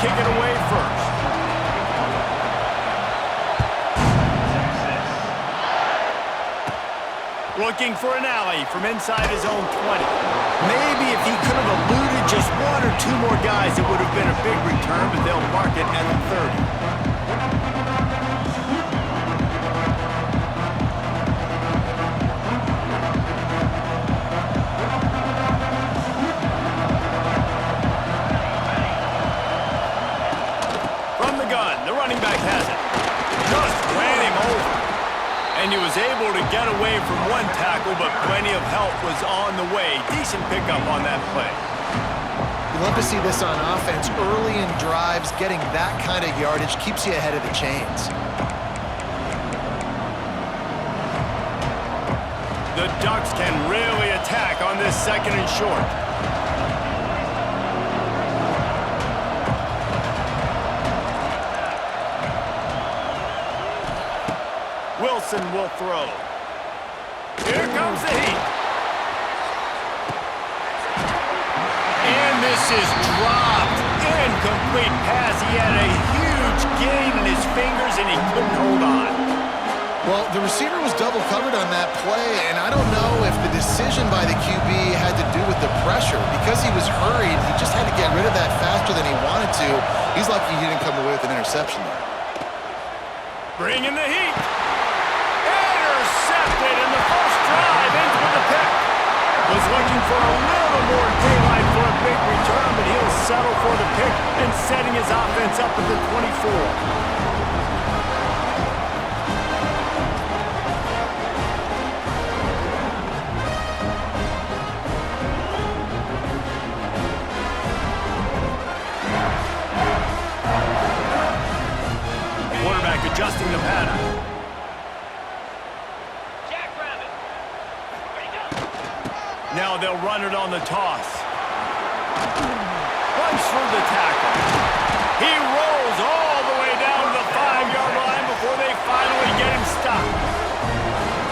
kick it away first. Looking for an alley from inside his own 20. Maybe if he could have eluded just one or two more guys, it would have been a big return, but they'll mark it at the 30. And he was able to get away from one tackle, but plenty of help was on the way. Decent pickup on that play. You love to see this on offense. Early in drives, getting that kind of yardage keeps you ahead of the chains. The Ducks can really attack on this 2nd and short. Wilson will throw. Here comes the heat. And this is dropped. Incomplete pass. He had a huge gain in his fingers, and he couldn't hold on. Well, the receiver was double covered on that play, and I don't know if the decision by the QB had to do with the pressure. Because he was hurried, he just had to get rid of that faster than he wanted to. He's lucky he didn't come away with an interception there. Bring in the heat. In the first drive into the pick. Was looking for a little more daylight for a big return, but he'll settle for the pick and setting his offense up at the 24. Quarterback adjusting the pattern. Now they'll run it on the toss. Runs through the tackle. He rolls all the way down to the 5-yard line before they finally get him stopped.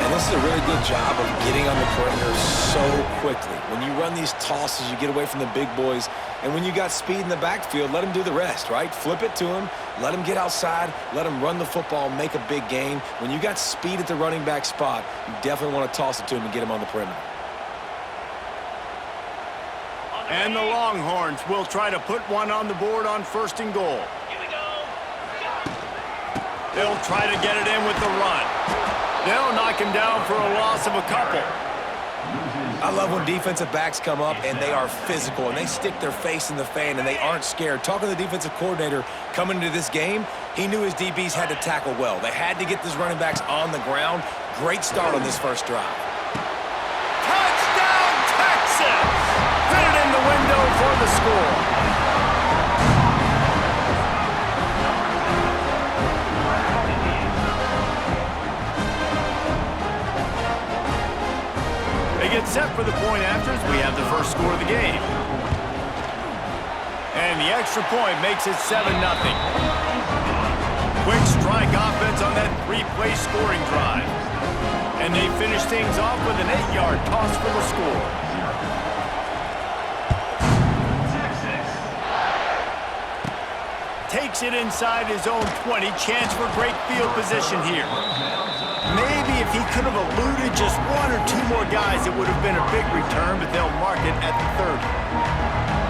And this is a really good job of getting on the perimeter so quickly. When you run these tosses, you get away from the big boys. And when you got speed in the backfield, let him do the rest, right? Flip it to him. Let him get outside. Let him run the football, make a big gain. When you got speed at the running back spot, you definitely want to toss it to him and get him on the perimeter. And the Longhorns will try to put one on the board on 1st and goal. Here we go. They'll try to get it in with the run. They'll knock him down for a loss of a couple. I love when defensive backs come up and they are physical and they stick their face in the fan and they aren't scared. Talking to the defensive coordinator coming into this game, he knew his DBs had to tackle well. They had to get these running backs on the ground. Great start on this first drive. Touchdown, Texas! Put it in the window for the score. They get set for the point after as we have the first score of the game. And the extra point makes it 7-0. Quick strike offense on that 3-play scoring drive. And they finish things off with an 8-yard toss for the score. Takes it inside his own 20. Chance for great field position here. Maybe if he could have eluded just one or two more guys, it would have been a big return, but they'll mark it at the 30.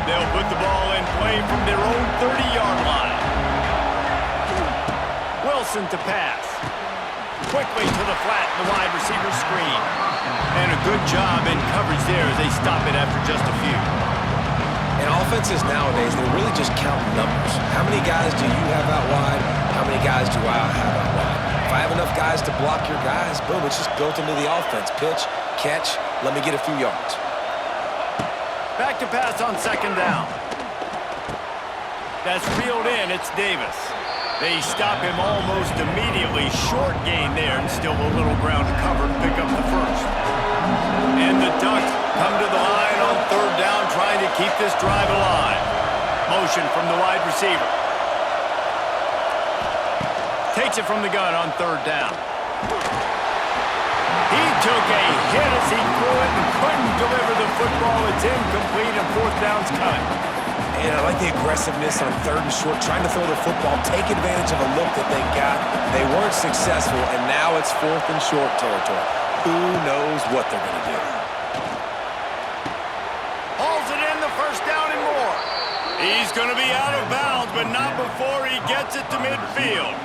They'll put the ball in play from their own 30-yard line. Wilson to pass. Quickly to the flat, the wide receiver screen. And a good job in coverage there as they stop it after just a few. And offenses nowadays, they're really just counting numbers. How many guys do you have out wide? How many guys do I have out wide? If I have enough guys to block your guys, boom, it's just built into the offense. Pitch, catch, let me get a few yards. Back to pass on 2nd down. That's reeled in, it's Davis. They stop him almost immediately. Short gain there and still a little ground to cover to pick up the first. And the Ducks come to the line on 3rd down, trying to keep this drive alive. Motion from the wide receiver. Takes it from the gun on 3rd down. He took a hit as he threw it and couldn't deliver the football. It's incomplete and 4th down's coming. And I like the aggressiveness on 3rd and short, trying to throw the football, take advantage of a look that they got. They weren't successful, and now it's 4th and short territory. Who knows what they're going to do? Hauls it in, the first down and more. He's going to be out of bounds, but not before he gets it to midfield.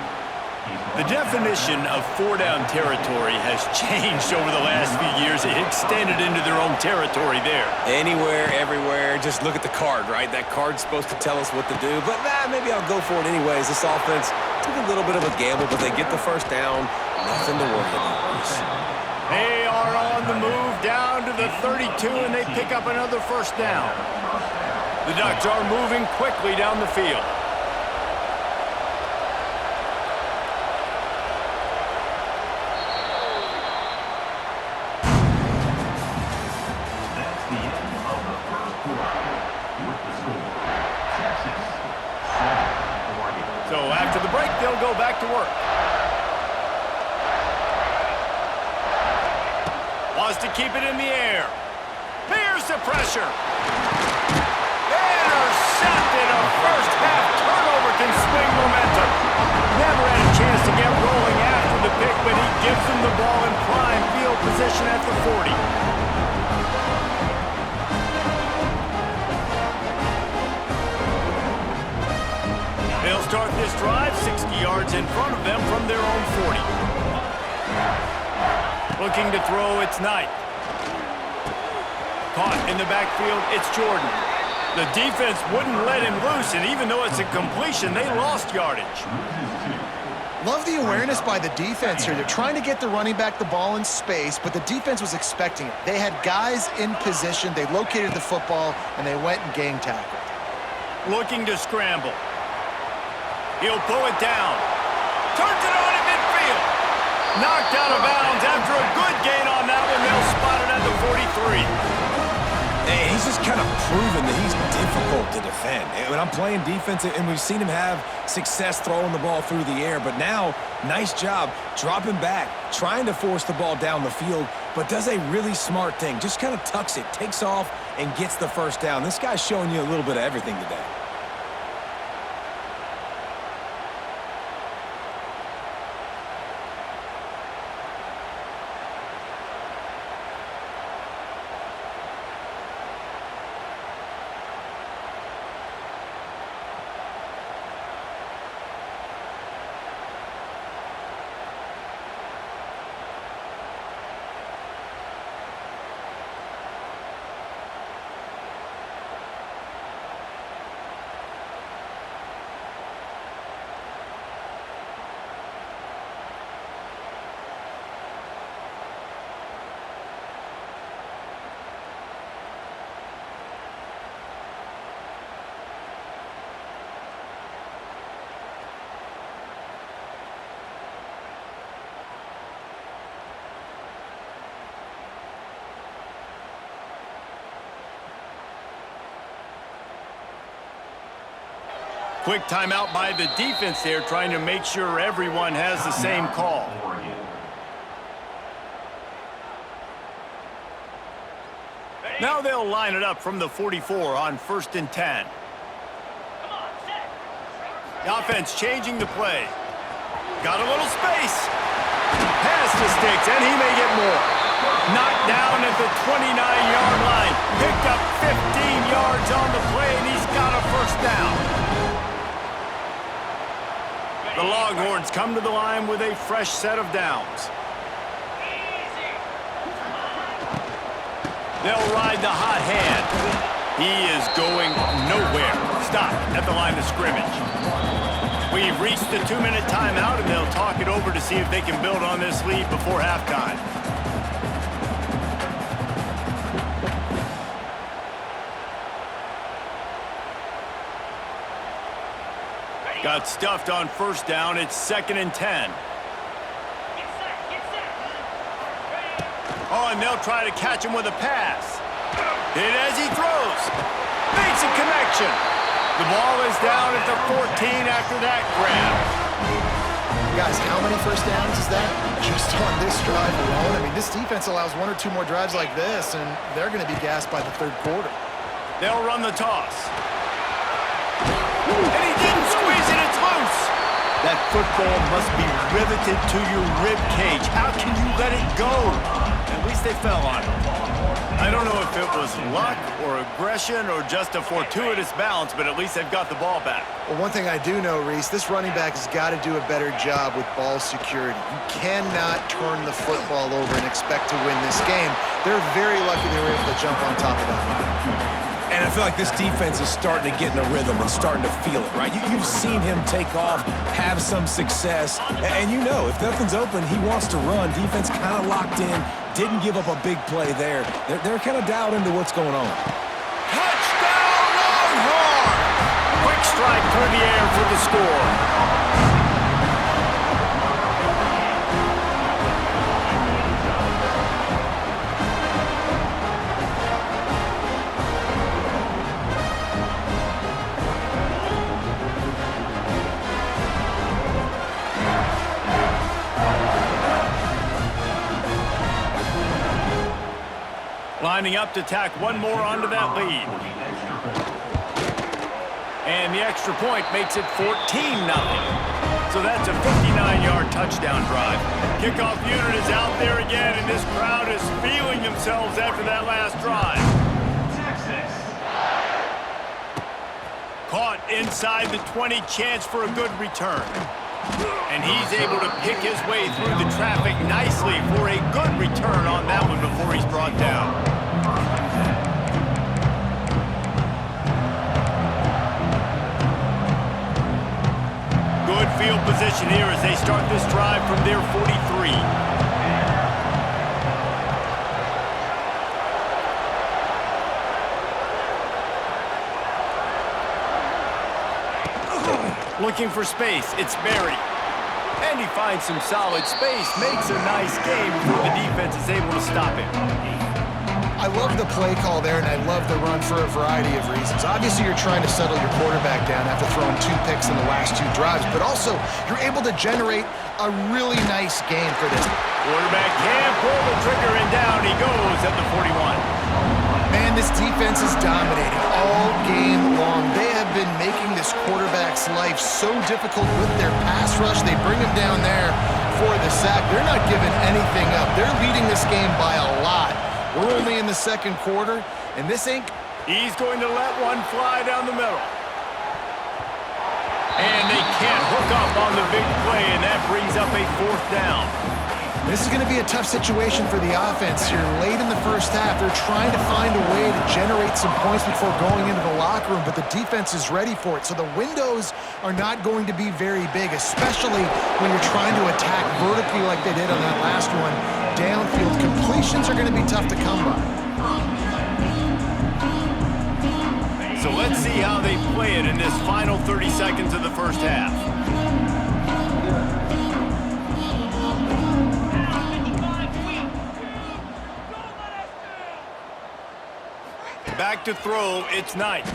The definition of 4-down territory has changed over the last few years. It extended into their own territory there. Anywhere, everywhere, just look at the card, right? That card's supposed to tell us what to do, but maybe I'll go for it anyways. This offense took a little bit of a gamble, but they get the first down. Nothing to worry about. They are on the move down to the 32, and they pick up another first down. The Ducks are moving quickly down the field. So after the break, they'll go back to work. Wants to keep it in the air. Here's the pressure. Intercepted. A first-half turnover can swing momentum. Never had a chance to get rolling after the pick, but he gives them the ball in prime field position at the 40. They'll start this drive 60 yards in front of them from their own 40. Looking to throw, it's Knight. Caught in the backfield, it's Jordan. The defense wouldn't let him loose, and even though it's a completion, they lost yardage. Love the awareness by the defense here. They're trying to get the running back the ball in space, but the defense was expecting it. They had guys in position, they located the football, and they went and gang tackled. Looking to scramble. He'll pull it down. Turns it on in midfield. Knocked out of bounds after a good gain on that one. They'll spot it at the 43. Hey, he's just kind of proven that he's difficult to defend. When I'm playing defense, and we've seen him have success throwing the ball through the air, but now, nice job dropping back, trying to force the ball down the field, but does a really smart thing. Just kind of tucks it, takes off, and gets the first down. This guy's showing you a little bit of everything today. Quick timeout by the defense there, trying to make sure everyone has the same call. Now they'll line it up from the 44 on 1st and 10. The offense changing the play. Got a little space. Pass to Sticks, and he may get more. Knocked down at the 29-yard line. Picked up 15 yards on the play, and he's got a first down. The Longhorns come to the line with a fresh set of downs. They'll ride the hot hand. He is going nowhere. Stop at the line of scrimmage. We've reached the 2-minute timeout, and they'll talk it over to see if they can build on this lead before halftime. Got stuffed on first down. It's 2nd and 10. Oh, and they'll try to catch him with a pass. Hit as he throws. Makes a connection. The ball is down at the 14 after that grab. Guys, how many first downs is that just on this drive alone? I mean, this defense allows 1 or 2 more drives like this, and they're going to be gassed by the 3rd quarter. They'll run the toss. And he didn't squeeze it, it's loose. That football must be riveted to your rib cage. How can you let it go? At least they fell on it. I don't know if it was luck or aggression or just a fortuitous bounce, but at least they've got the ball back. Well, one thing I do know, Reese, this running back has got to do a better job with ball security. You cannot turn the football over and expect to win this game. They're very lucky they were able to jump on top of that. And I feel like this defense is starting to get in a rhythm and starting to feel it, right? You've seen him take off, have some success, and you know, if nothing's open, he wants to run. Defense kind of locked in, didn't give up a big play there. They're kind of dialed into what's going on. Touchdown, Longhorn! Quick strike through the air for the score. Lining up to tack one more onto that lead. And the extra point makes it 14-0. So that's a 59-yard touchdown drive. Kickoff unit is out there again, and this crowd is feeling themselves after that last drive. Caught inside the 20, chance for a good return. And he's able to pick his way through the traffic nicely for a good return on that one before he's brought down. Good field position here as they start this drive from their 43. Looking for space, it's Berry. And he finds some solid space, makes a nice game before the defense is able to stop him. I love the play call there, and I love the run for a variety of reasons. Obviously, you're trying to settle your quarterback down after throwing 2 picks in the last 2 drives, but also you're able to generate a really nice game for this. Quarterback can't pull the trigger, and down he goes at the 41. Man, this defense is dominating all game long. They have been making this quarterback's life so difficult with their pass rush. They bring him down there for the sack. They're not giving anything up. They're leading this game by a lot. We're only in the second quarter, and this ain't... He's going to let one fly down the middle. And they can't hook up on the big play, and that brings up a 4th down. This is going to be a tough situation for the offense here. Late in the first half, they're trying to find a way to generate some points before going into the locker room, but the defense is ready for it. So the windows are not going to be very big, especially when you're trying to attack vertically like they did on that last one. Downfield completions are going to be tough to come by. So let's see how they play it in this final 30 seconds of the first half. Back to throw, it's Knight.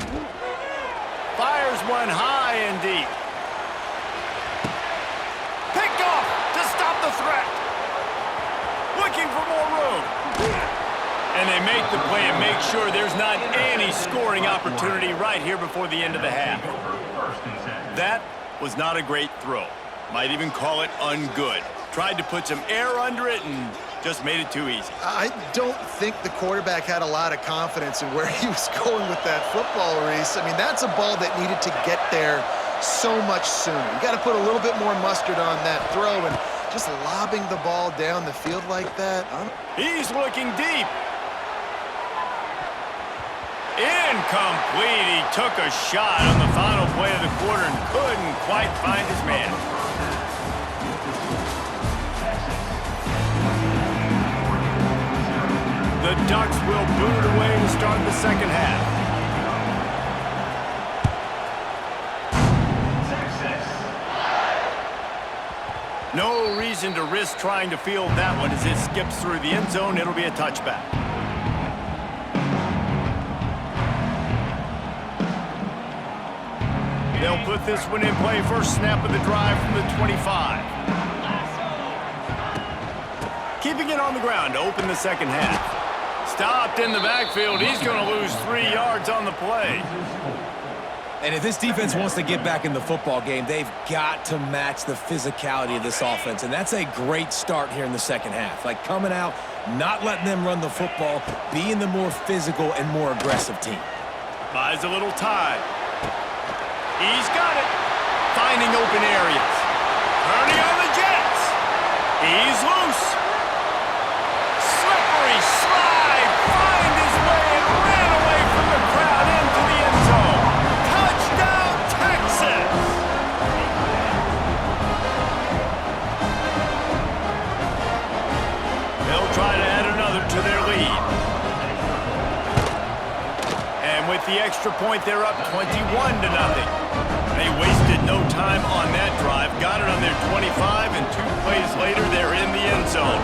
Fires one high and deep. Picked off to stop the threat. Looking for more room. And they make the play and make sure there's not any scoring opportunity right here before the end of the half. That was not a great throw. Might even call it ungood. Tried to put some air under it and just made it too easy. I don't think the quarterback had a lot of confidence in where he was going with that football, Reese. I mean, that's a ball that needed to get there so much sooner. You got to put a little bit more mustard on that throw, and just lobbing the ball down the field like that. He's looking deep. Incomplete. He took a shot on the final play of the quarter and couldn't quite find his man. The Ducks will boot it away to start the second half. No reason to risk trying to field that one as it skips through the end zone. It'll be a touchback. They'll put this one in play. First snap of the drive from the 25. Keeping it on the ground to open the second half. Stopped in the backfield. He's going to lose 3 yards on the play. And if this defense wants to get back in the football game, they've got to match the physicality of this offense. And that's a great start here in the second half. Like coming out, not letting them run the football, being the more physical and more aggressive team. Buys a little time. He's got it. Finding open areas. Turning on the Jets. He's loose. Slippery slide. Find his way and ran away from the crowd into the end zone. Touchdown, Texas. They'll try to add another to their lead. And with the extra point, they're up 21-0. They wasted no time on that drive. Got it on their 25, and 2 plays later, they're in the end zone.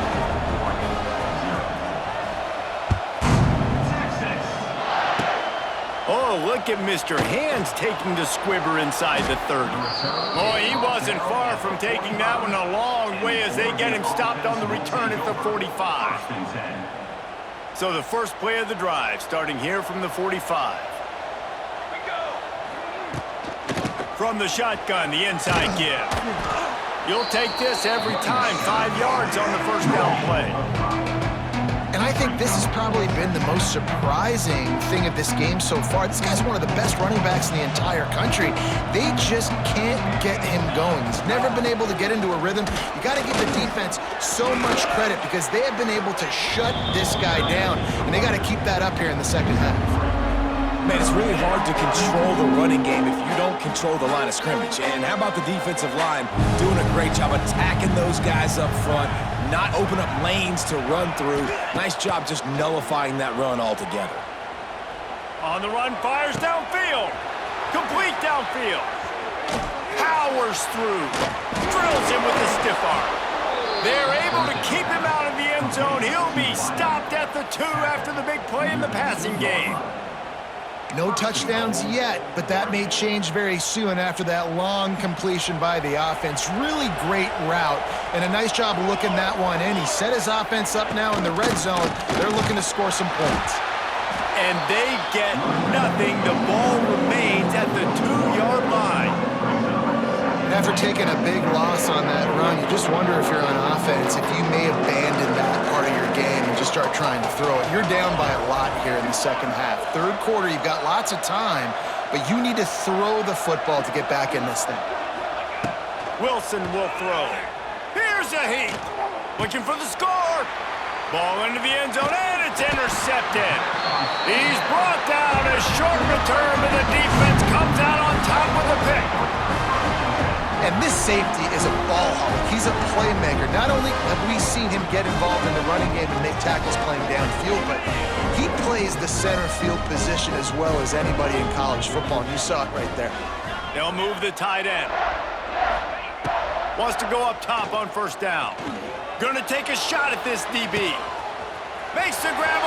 Oh, look at Mr. Hands taking the squibber inside the 30. Boy, he wasn't far from taking that one a long way as they get him stopped on the return at the 45. So the first play of the drive, starting here from the 45. From the shotgun, the inside give. You'll take this every time. 5 yards on the first down play. And I think this has probably been the most surprising thing of this game so far. This guy's one of the best running backs in the entire country. They just can't get him going. He's never been able to get into a rhythm. You got to give the defense so much credit because they have been able to shut this guy down, and they got to keep that up here in the second half. Man, it's really hard to control the running game if you don't control the line of scrimmage. And how about the defensive line doing a great job attacking those guys up front, not open up lanes to run through. Nice job just nullifying that run altogether. On the run, fires downfield. Complete downfield. Powers through. Drills him with a stiff arm. They're able to keep him out of the end zone. He'll be stopped at the 2 after the big play in the passing game. No touchdowns yet, but that may change very soon after that long completion by the offense. Really great route, and a nice job of looking that one in. He set his offense up now in the red zone. They're looking to score some points. And they get nothing. The ball remains at the 2-yard line. And after taking a big loss on that run, you just wonder if you're on offense, if you may abandon that part of your game and just start trying to throw it. You're down by a lot here in the second half. Third quarter, you've got lots of time, but you need to throw the football to get back in this thing. Wilson will throw. Here's a heat. Looking for the score. Ball into the end zone, and it's intercepted. He's brought down. A short return, but the defense comes out on top with a pick. And this safety is a ball hawk. He's a playmaker. Not only have we seen him get involved in the running game and make tackles playing downfield, but he plays the center field position as well as anybody in college football, and you saw it right there. They'll move the tight end. Wants to go up top on first down. Gonna take a shot at this DB. Makes the grab